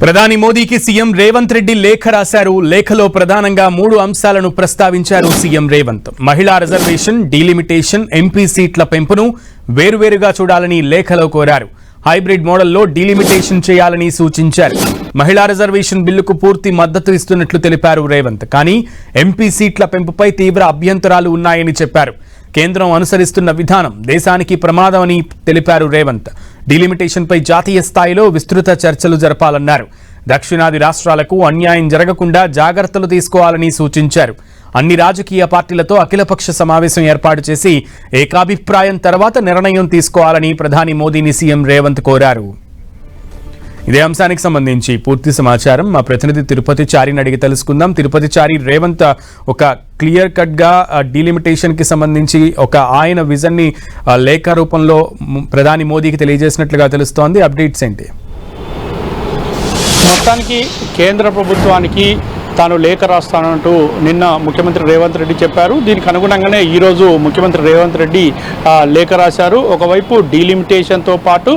ప్రధాని మోదీకి సీఎం రేవంత్ రెడ్డి లేఖ రాశారు. లేఖలో ప్రధానంగా 3 అంశాలను ప్రస్తావించారు సీఎం రేవంత్. మహిళా రిజర్వేషన్, డీలిమిటేషన్, ఎంపీ సీట్ల పెంపును వేరువేరుగా చూడాలని లేఖలో కోరారు. హైబ్రిడ్ మోడల్లో డీలిమిటేషన్ చేయాలని సూచించారు. మహిళా రిజర్వేషన్ బిల్లుకు పూర్తి మద్దతు ఇస్తున్నట్లు తెలిపారు రేవంత్. కానీ ఎంపీ సీట్ల పెంపుపై తీవ్ర అభ్యంతరాలు ఉన్నాయని చెప్పారు. కేంద్రం అనుసరిస్తున్న విధానం దేశానికి ప్రమాదమని తెలిపారు రేవంత్. డీలిమిటేషన్పై జాతీయ స్థాయిలో విస్తృత చర్చలు జరపాలన్నారు. దక్షిణాది రాష్ట్రాలకు అన్యాయం జరగకుండా జాగ్రత్తలు తీసుకోవాలని సూచించారు. అన్ని రాజకీయ పార్టీలతో అఖిలపక్ష సమావేశం ఏర్పాటు చేసి ఏకాభిప్రాయం తర్వాత నిర్ణయం తీసుకోవాలని ప్రధాని మోదీని సీఎం రేవంత్ కోరారు. ఇదే అంశానికి సంబంధించి పూర్తి సమాచారం మా ప్రతినిధి తిరుపతి చారిని అడిగి తెలుసుకుందాం. తిరుపతి చారి, రేవంత్ ఒక క్లియర్ కట్ గా డీలిమిటేషన్ కి సంబంధించి ఒక ఆయన విజన్ ని లేఖ రూపంలో ప్రధాని మోదీకి తెలియజేసినట్లుగా తెలుస్తోంది. అప్డేట్స్ ఏంటి? మొత్తానికి కేంద్ర ప్రభుత్వానికి తాను లేఖ రాస్తానంటూ నిన్న ముఖ్యమంత్రి రేవంత్ రెడ్డి చెప్పారు. దీనికి అనుగుణంగానే ఈరోజు ముఖ్యమంత్రి రేవంత్ రెడ్డి లేఖ రాశారు. ఒకవైపు డీలిమిటేషన్తో పాటు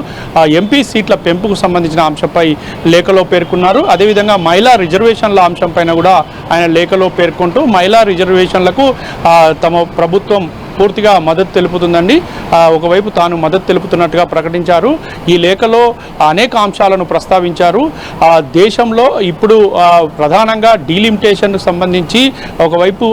ఎంపీ సీట్ల పెంపుకు సంబంధించిన అంశంపై లేఖలో పేర్కొన్నారు. అదేవిధంగా మహిళా రిజర్వేషన్ల అంశంపైన కూడా ఆయన లేఖలో పేర్కొంటూ మహిళా రిజర్వేషన్లకు తమ ప్రభుత్వం పూర్తిగా మద్దతు తెలుపుతుందండి. ఒకవైపు తాను మద్దతు తెలుపుతున్నట్టుగా ప్రకటించారు. ఈ లేఖలో అనేక అంశాలను ప్రస్తావించారు. దేశంలో ఇప్పుడు ప్రధానంగా డీలిమిటేషన్కు సంబంధించి ఒకవైపు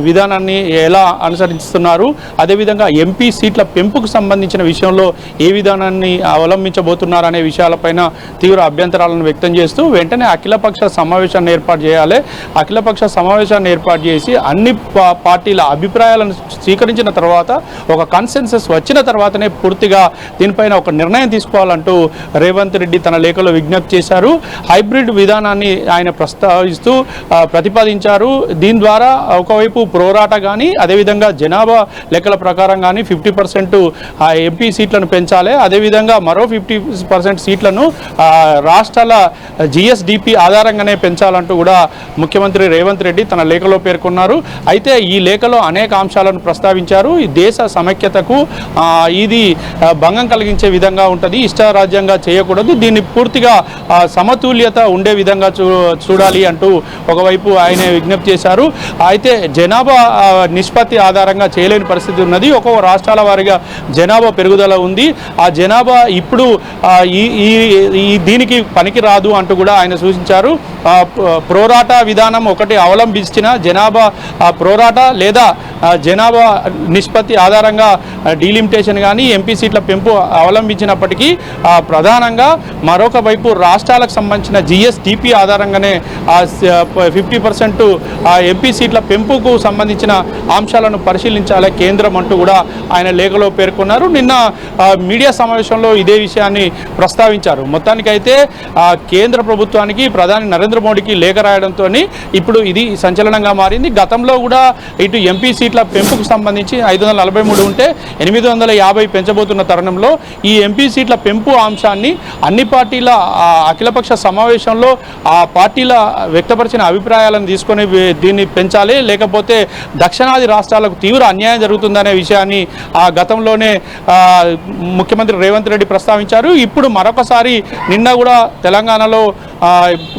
విధానాన్ని ఎలా అనుసరిస్తున్నారు, అదేవిధంగా ఎంపీ సీట్ల పెంపుకు సంబంధించిన విషయంలో ఏ విధానాన్ని అవలంబించబోతున్నారు అనే విషయాలపైన తీవ్ర అభ్యంతరాలను వ్యక్తం చేస్తూ వెంటనే అఖిలపక్ష సమావేశాన్ని ఏర్పాటు చేయాలి. అఖిలపక్ష సమావేశాన్ని ఏర్పాటు చేసి అన్ని పార్టీల అభిప్రాయాలను స్వీకరించిన తర్వాత ఒక కన్సెన్సస్ వచ్చిన తర్వాతనే పూర్తిగా దీనిపైన ఒక నిర్ణయం తీసుకోవాలంటూ రేవంత్ రెడ్డి తన లేఖలో విజ్ఞప్తి చేశారు. హైబ్రిడ్ విధానాన్ని ఆయన ప్రస్తావిస్తూ ప్రతిపాదించారు. దీని ద్వారా ఒకవైపు ప్రోరాటా కానీ అదేవిధంగా జనాభా లెక్కల ప్రకారం కానీ 50% ఎంపీ సీట్లను పెంచాలి. అదేవిధంగా మరో 50% సీట్లను రాష్ట్రాల జిఎస్డిపి ఆధారంగానే పెంచాలంటూ కూడా ముఖ్యమంత్రి రేవంత్ రెడ్డి తన లేఖలో పేర్కొన్నారు. అయితే ఈ లేఖలో అనేక అంశాలను ప్రస్తావించారు. ఈ దేశ సమైక్యతకు ఇది భంగం కలిగించే విధంగా ఉంటుంది. ఇష్టారాజ్యంగా చేయకూడదు. దీన్ని పూర్తిగా సమతుల్యత ఉండే విధంగా చూడాలి అంటూ ఒకవైపు ఆయన విజ్ఞప్తి చేశారు. అయితే జనాభా నిష్పత్తి ఆధారంగా చేయలేని పరిస్థితి ఉన్నది. ఒక్కొక్క రాష్ట్రాల వారీగా జనాభా పెరుగుదల ఉంది. ఆ జనాభా ఇప్పుడు దీనికి పనికి రాదు అంటూ కూడా ఆయన సూచించారు. ప్రోరాటా విధానం ఒకటి అవలంబించిన జనాభా ప్రోరాటా లేదా జనాభా నిష్పత్తి ఆధారంగా డీలిమిటేషన్ కానీ ఎంపీ సీట్ల పెంపు అవలంబించినప్పటికీ ప్రధానంగా మరొక వైపు రాష్ట్రాలకు సంబంధించిన జిఎస్డిపి ఆధారంగానే 50% ఎంపీ సీట్ల పెంపుకు సంబంధించిన అంశాలను పరిశీలించాలి కేంద్రం అంటూ కూడా ఆయన లేఖలో పేర్కొన్నారు. నిన్న మీడియా సమావేశంలో ఇదే విషయాన్ని ప్రస్తావించారు. మొత్తానికైతే కేంద్ర ప్రభుత్వానికి ప్రధాని నరేంద్ర మోడీకి లేఖ రాయడంతో ఇప్పుడు ఇది సంచలనంగా మారింది. గతంలో కూడా ఇటు ఎంపీ సీట్ల పెంపుకు సంబంధించి 543 ఉంటే 850 పెంచబోతున్న తరుణంలో ఈ ఎంపీ సీట్ల పెంపు అంశాన్ని అన్ని పార్టీల అఖిలపక్ష సమావేశంలో ఆ పార్టీల వ్యక్తపరిచిన అభిప్రాయాలను తీసుకొని దీన్ని పెంచాలి, లేకపోతే దక్షిణాది రాష్ట్రాలకు తీవ్ర అన్యాయం జరుగుతుందనే విషయాన్ని గతంలోనే ముఖ్యమంత్రి రేవంత్ రెడ్డి ప్రస్తావించారు. ఇప్పుడు మరొకసారి నిన్న కూడా తెలంగాణలో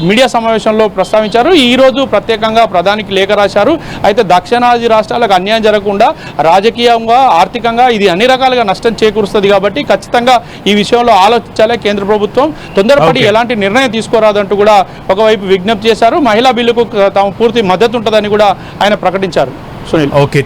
మీడియా సమావేశంలో ప్రస్తావించారు. ఈరోజు ప్రత్యేకంగా ప్రధానికి లేఖ రాశారు. అయితే దక్షిణాది రాష్ట్రాలకు అన్యాయం జరగకుండా రాజకీయంగా ఆర్థికంగా ఇది అన్ని రకాలుగా నష్టం చేకూరుస్తుంది కాబట్టి ఖచ్చితంగా ఈ విషయంలో ఆలోచించాలి కేంద్ర ప్రభుత్వం. తొందరపడి ఎలాంటి నిర్ణయం తీసుకోరాదంటూ కూడా ఒకవైపు విజ్ఞప్తి చేశారు. మహిళా బిల్లుకు తమ పూర్తి మద్దతు ఉంటుందని కూడా ఆయన ప్రకటించారు. సునీల్. ఓకే.